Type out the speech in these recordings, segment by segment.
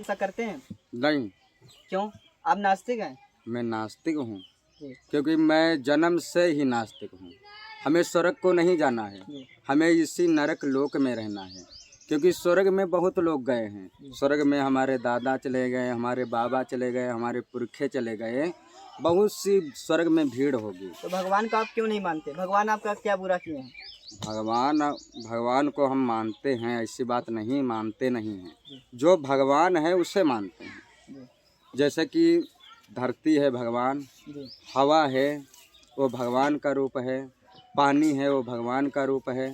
ऐसा करते हैं? नहीं, क्यों? आप नास्तिक हैं? मैं नास्तिक हूँ जी, क्योंकि मैं जन्म से ही नास्तिक हूँ। हमें स्वर्ग को नहीं जाना है, जी, हमें इसी नरक लोक में रहना है। क्योंकि स्वर्ग में बहुत लोग गए हैं, स्वर्ग में हमारे दादा चले गए, हमारे बाबा चले गए, हमारे पुरखे चले गए, बहुत सी स्वर्ग में भीड़ होगी। तो भगवान को आप क्यों नहीं मानते? भगवान आपका क्या बुरा किए हैं? भगवान भगवान को हम मानते हैं, ऐसी बात नहीं, मानते नहीं हैं। जो भगवान है उसे मानते हैं। जी, जैसे कि धरती है भगवान, जी, हवा है वो भगवान का रूप है, पानी है वो भगवान का रूप है।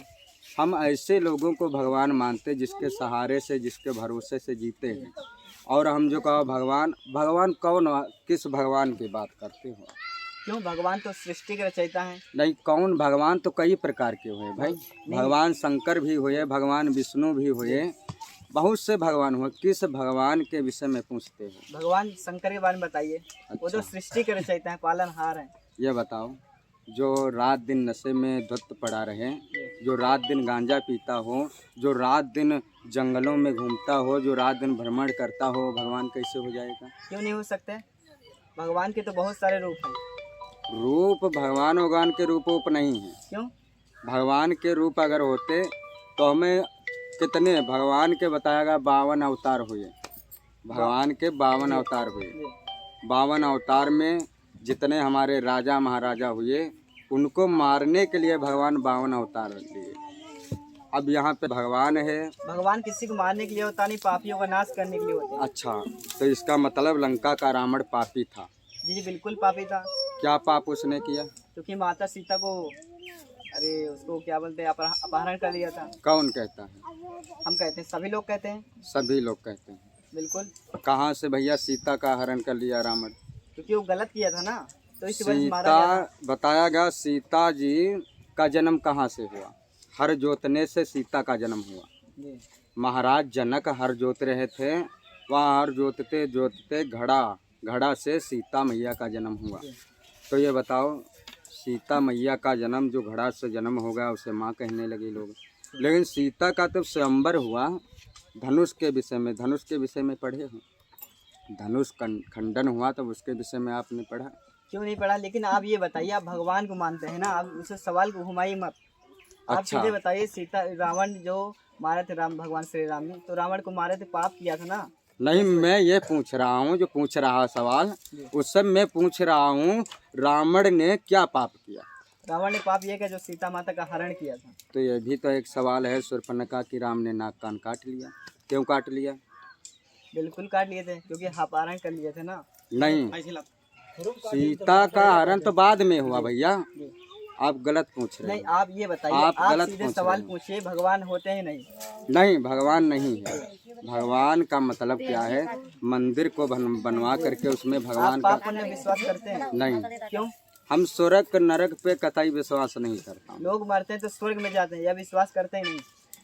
हम ऐसे लोगों को भगवान मानते जिसके सहारे से, जिसके भरोसे से जीते हैं। और हम जो कहो भगवान, भगवान कौन, किस भगवान की बात करते हो? क्यों? भगवान तो सृष्टि के रचयिता हैं। नहीं, कौन भगवान तो कई प्रकार के हुए भाई। भगवान शंकर भी हुए, भगवान विष्णु भी हुए, बहुत से भगवान हुए। किस भगवान के विषय में पूछते हो? भगवान शंकर के बारे में बताइए। वो तो अच्छा, सृष्टि के रचयिता हैं, पालनहार हैं। ये बताओ, जो रात दिन नशे में धुत पड़ा रहे, जो रात दिन गांजा पीता हो, जो रात दिन जंगलों में घूमता हो, जो रात दिन भ्रमण करता हो, भगवान कैसे हो जाएगा? क्यों नहीं हो सकते? भगवान के तो बहुत सारे रूप हैं। रूप भगवान के रूप नहीं है। क्यों? भगवान के रूप अगर होते तो हमें कितने भगवान के बताएगा 52 अवतार हुए। भगवान के 52 अवतार हुए। जी, 52 अवतार में जितने हमारे राजा महाराजा हुए, उनको मारने के लिए भगवान 52 अवतार लिए। अब यहाँ पे भगवान है। भगवान किसी को मारने के लिए होता नहीं, पापियों का नाश करने के लिए होते हैं। अच्छा, तो इसका मतलब लंका का रावण पापी था। जी जी, बिल्कुल पापी था। क्या पाप उसने किया? क्योंकि माता सीता को, अरे उसको क्या बोलते हैं, अपहरण कर लिया था। कौन कहता है? हम कहते हैं, सभी लोग कहते हैं। सभी लोग कहते हैं। बिल्कुल, कहाँ से भैया सीता का हरण कर लिया रावण? क्योंकि वो गलत किया था ना, तो इसी वजह से मारा गया था। सीता बताया गया, सीता जी का जन्म कहाँ से हुआ? हर जोतने से सीता का जन्म हुआ। जी, महाराज जनक हर जोत रहे थे, वहाँ हर जोतते जोतते घड़ा से सीता मैया का जन्म हुआ। तो ये बताओ, सीता मैया का जन्म जो घड़ा से जन्म हो गया उसे माँ कहने लगे लोग। लेकिन सीता का तो स्वयंवर हुआ धनुष के विषय में। धनुष के विषय में पढ़े हो? धनुष खंडन हुआ तब उसके विषय में आपने पढ़ा? क्यों नहीं पढ़ा? लेकिन आप ये बताइए, आप भगवान को मानते हैं ना, आप उसे सवाल को घुमाइए मत। आप अच्छा, सीधे बताइए, सीता रावण जो मारे थे, राम भगवान श्री राम ने, तो रावण को मारे थे, पाप किया था ना। नहीं, मैं ये पूछ रहा हूँ, जो पूछ रहा सवाल उस सब मैं पूछ रहा हूँ, रावण ने क्या पाप किया? रावण ने पाप ये किया जो सीता माता का हरण किया था। तो ये भी तो एक सवाल है शूर्पणखा की, राम ने नाक कान काट लिया। क्यों काट लिया? बिल्कुल काट लिए थे, क्योंकि अपहरण कर लिए थे ना। नहीं, सीता का हरण तो बाद में हुआ भैया, जी। आप गलत पूछ रहे नहीं, हो। आप ये बताइए, आप आप गलत सीधे पूछ सवाल रहे हो। पूछिए, भगवान होते हैं नहीं? नहीं, भगवान नहीं है। भगवान का मतलब क्या है? मंदिर को बनवा करके उसमें आप भगवान पाप का पुण्य में विश्वास करते हैं? नहीं। क्यों? हम स्वर्ग नरक पे कतई विश्वास नहीं करता हूँ। लोग मरते हैं तो स्वर्ग में जाते हैं, यह विश्वास करते ही नहीं।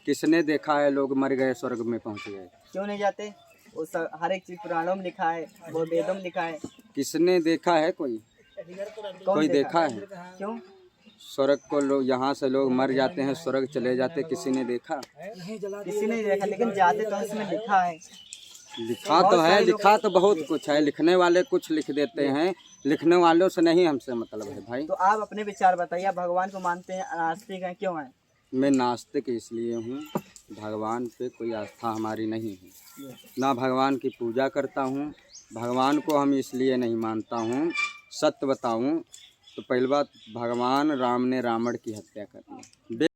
किसने देखा है लोग मर गए स्वर्ग में पहुँच गए? क्यों नहीं जाते? वो सब हर एक चीज पुराणों में लिखा है, वो वेदों में लिखा है। किसने देखा है? कोई कौन देखा है? क्यों? स्वर्ग को लोग, यहाँ से लोग मर जाते हैं स्वर्ग चले जाते, किसी ने देखा? किसी ने देखा, लेकिन जाते तो इसमें लिखा है। लिखा तो है, लिखा तो बहुत कुछ है, लिखने वाले कुछ लिख देते हैं, लिखने वालों से नहीं हमसे मतलब है भाई। तो आप अपने विचार बताइए, आप भगवान को मानते हैं, नास्तिक हैं, क्यों हैं? मैं नास्तिक इसलिए हूँ, भगवान पे कोई आस्था हमारी नहीं है, ना भगवान की पूजा करता हूँ। भगवान को हम इसलिए नहीं मानता हूँ, सत्य बताऊँ तो पहली बात, भगवान राम ने रावण की हत्या कर दी।